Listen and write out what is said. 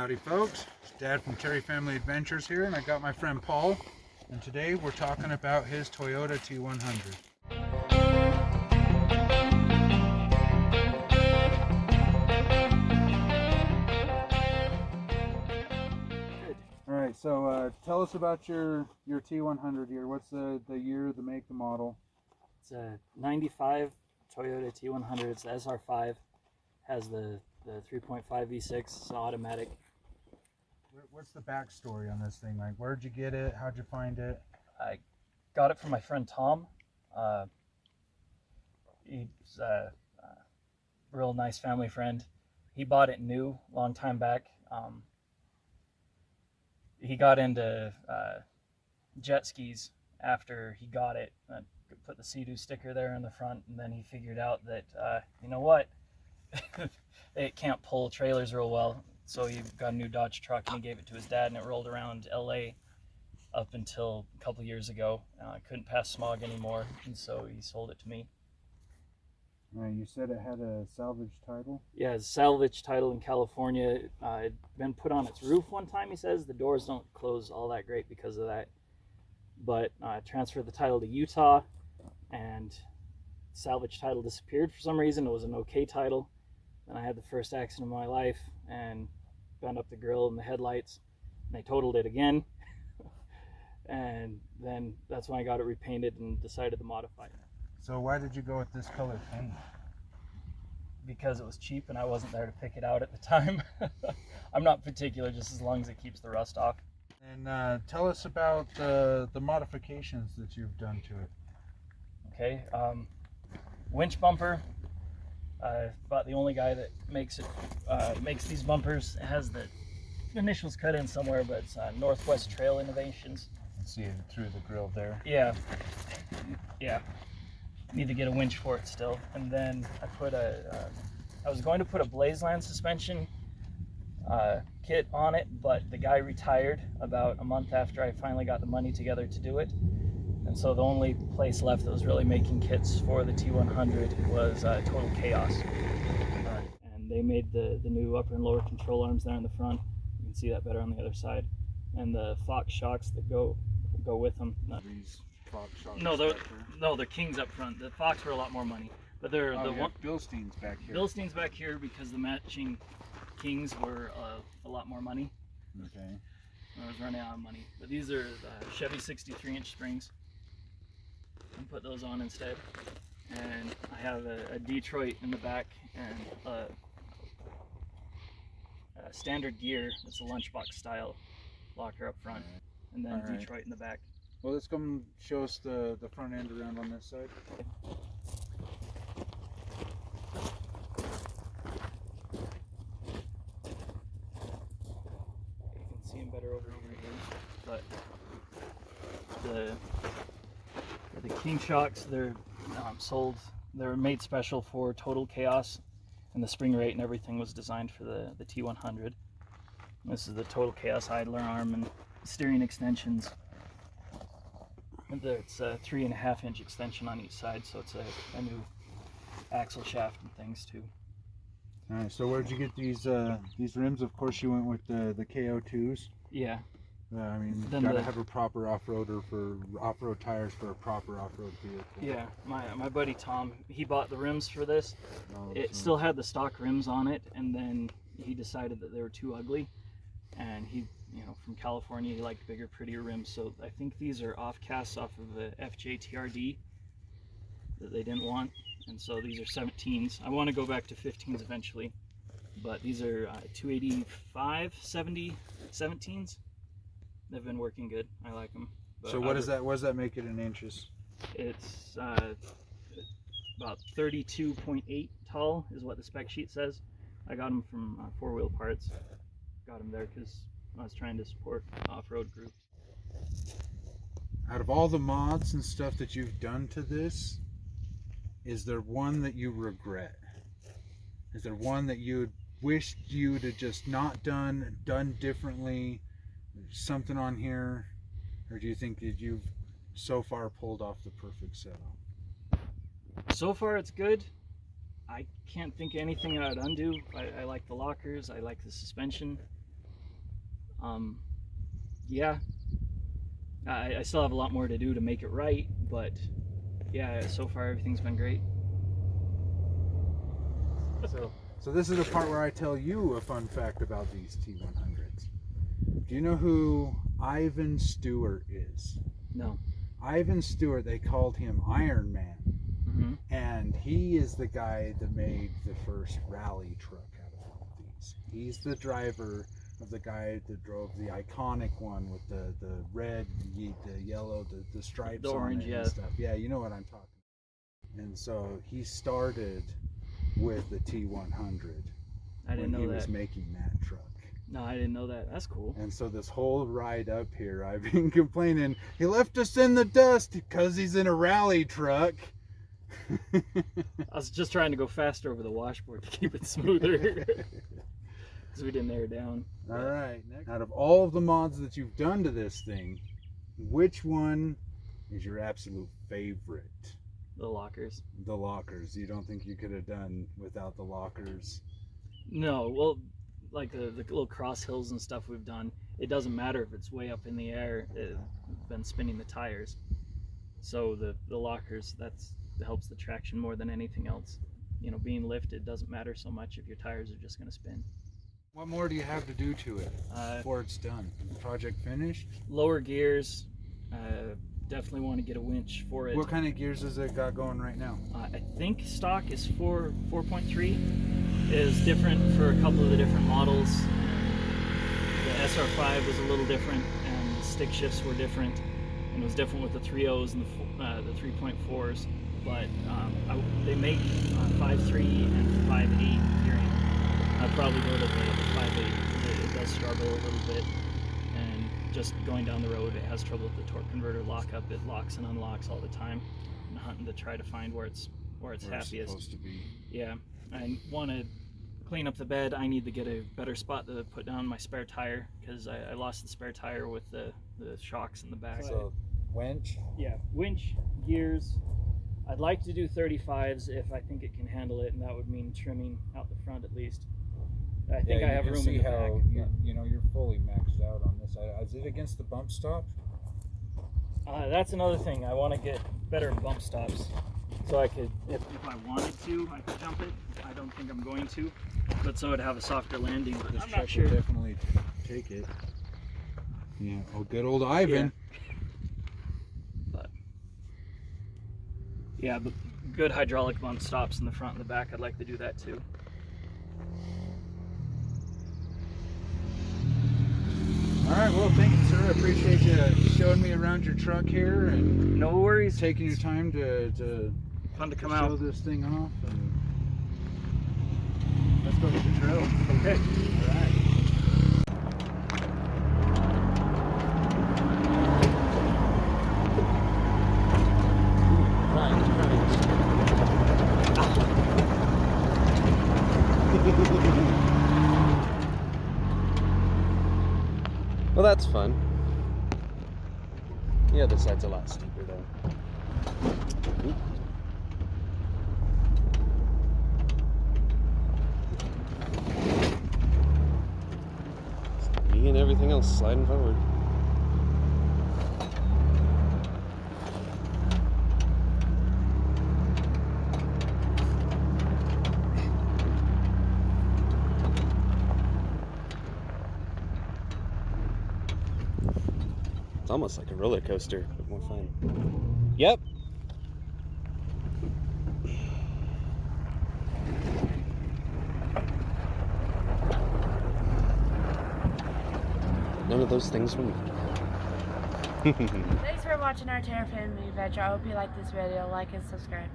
Howdy folks, it's Dad from Terry Family Adventures here, and I got my friend Paul, and today we're talking about his Toyota T100. Alright, so tell us about your T100 here. What's the year, the make, the model? It's a 95 Toyota T100, it's the SR5, has the 3.5 V6, it's automatic. What's the backstory on this thing? Like, where'd you get it? How'd you find it? I got it from my friend Tom. He's a real nice family friend. He bought it new a long time back. He got into jet skis after he got it. Put the Sea-Doo sticker there in the front, and then he figured out that, you know what, it can't pull trailers real well. So he got a new Dodge truck and he gave it to his dad, and it rolled around LA up until a couple years ago. Couldn't pass smog anymore, and so he sold it to me. You said it had a salvage title? Yeah, it's a salvage title in California. It'd been put on its roof one time, he says. The doors don't close all that great because of that. But I transferred the title to Utah, and salvage title disappeared for some reason. It was an okay title. Then I had the first accident of my life and bent up the grill and the headlights, and they totaled it again. And then that's when I got it repainted and decided to modify it. So why did you go with this color paint? Because it was cheap and I wasn't there to pick it out at the time. I'm not particular, just as long as it keeps the rust off. And tell us about the modifications that you've done to it. Okay, Winch Bumper. About the only guy that makes it, makes these bumpers. It has the initials cut in somewhere, but it's Northwest Trail Innovations. You can see it through the grill there. Yeah. Need to get a winch for it still. And then I put I was going to put a Blazeland suspension kit on it, but the guy retired about a month after I finally got the money together to do it. And so the only place left that was really making kits for the T100 was Total Chaos. And they made the new upper and lower control arms there in the front. You can see that better on the other side. And the Fox shocks that go with them. These Fox shocks. No, they're Kings up front. The Fox were a lot more money. But they're Bilsteins back here. Bilsteins back here because the matching Kings were a lot more money. Okay. I was running out of money. But these are the Chevy 63-inch springs. And put those on instead. And I have a Detroit in the back and a standard gear. It's a lunchbox style locker up front, and then Detroit in the back. Well, let's come show us the front end around on this side. You can see them better over here, but the King shocks, they're sold. They're made special for Total Chaos, and the spring rate and everything was designed for the T100. This is the Total Chaos idler arm and steering extensions. It's a 3.5-inch extension on each side, so it's a new axle shaft and things too. All right. So where'd you get these rims? Of course, you went with the KO2s. Yeah. I mean, you gotta have a proper off-roader for off-road tires for a proper off-road vehicle. Yeah, my buddy Tom, he bought the rims for this. It still had the stock rims on it, and then he decided that they were too ugly, and he, from California, he liked bigger, prettier rims. So I think these are casts off of the FJ TRD that they didn't want, and so these are 17s. I want to go back to 15s eventually, but these are 285 70 17s. They've been working good. I like them. So what does that make it in inches? It's about 32.8 tall is what the spec sheet says. I got them from 4 Wheel Parts. Got them there because I was trying to support off-road groups. Out of all the mods and stuff that you've done to this, is there one that you regret? Is there one that you wished you'd have just not done differently? Something on here, or do you think that you've so far pulled off the perfect setup? So far it's good. I can't think of anything I'd undo. I like the lockers, I like the suspension. Yeah, I still have a lot more to do to make it right, but yeah, so far everything's been great. So this is the part where I tell you a fun fact about these T100s. Do you know who Ivan Stewart is? No. Ivan Stewart, they called him Iron Man. Mm-hmm. And he is the guy that made the first rally truck out of all of these. He's the driver of the guy that drove the iconic one with the red, the yellow, the stripes The on orange, it yeah. and stuff. Yeah, you know what I'm talking about. And so he started with the T100 I didn't know he that. was making that truck. No, I didn't know that. That's cool. And so this whole ride up here, I've been complaining, he left us in the dust because he's in a rally truck. I was just trying to go faster over the washboard to keep it smoother because we didn't air down. All right. Next. Out of all of the mods that you've done to this thing, which one is your absolute favorite? The lockers. The lockers. You don't think you could have done without the lockers? No, well, like the little cross hills and stuff we've done, it doesn't matter if it's way up in the air. We've been spinning the tires, so the lockers, that helps the traction more than anything else. You know, being lifted doesn't matter so much if your tires are just going to spin. What more do you have to do to it before it's done? Is the project finished? Lower gears. Definitely want to get a winch for it. What kind of gears has it got going right now? I think stock is 4.3. Is different for a couple of the different models. The SR5 was a little different, and the stick shifts were different, and it was different with the 3.0s and the 3.4s. But they make 5.3 and 5.8 gearing. I'd probably go to the 5.8. It does struggle a little bit, and just going down the road, it has trouble with the torque converter lockup. It locks and unlocks all the time, and hunting to try to find where it's happiest. Supposed to be. Yeah, I want to clean up the bed. I need to get a better spot to put down my spare tire because I lost the spare tire with the shocks in the back. So winch? Yeah, winch, gears. I'd like to do 35s if I think it can handle it, and that would mean trimming out the front at least. I think I have room in the back. You know, you're fully maxed out on this. Is it against the bump stop? That's another thing. I want to get better bump stops, so I could, if I wanted to, I could jump it. I don't think I'm going to, but so it'd have a softer landing. But This I'm truck not sure. will definitely take it. Yeah. Oh, good old Ivan. Yeah, but good hydraulic bump stops in the front and the back. I'd like to do that too. All right. Well, thank you, sir. I appreciate you showing me around your truck here and No worries. taking your time to Fun to come show out. this thing off. And let's go hit the trail. Okay. All right. Well, that's fun. The other side's a lot steeper, though. Me and everything else sliding forward. It's almost like a roller coaster, but more fun. Yep. None of those things for me. Thanks for watching our Terrafan Movie Adventure. I hope you like this video. Like and subscribe.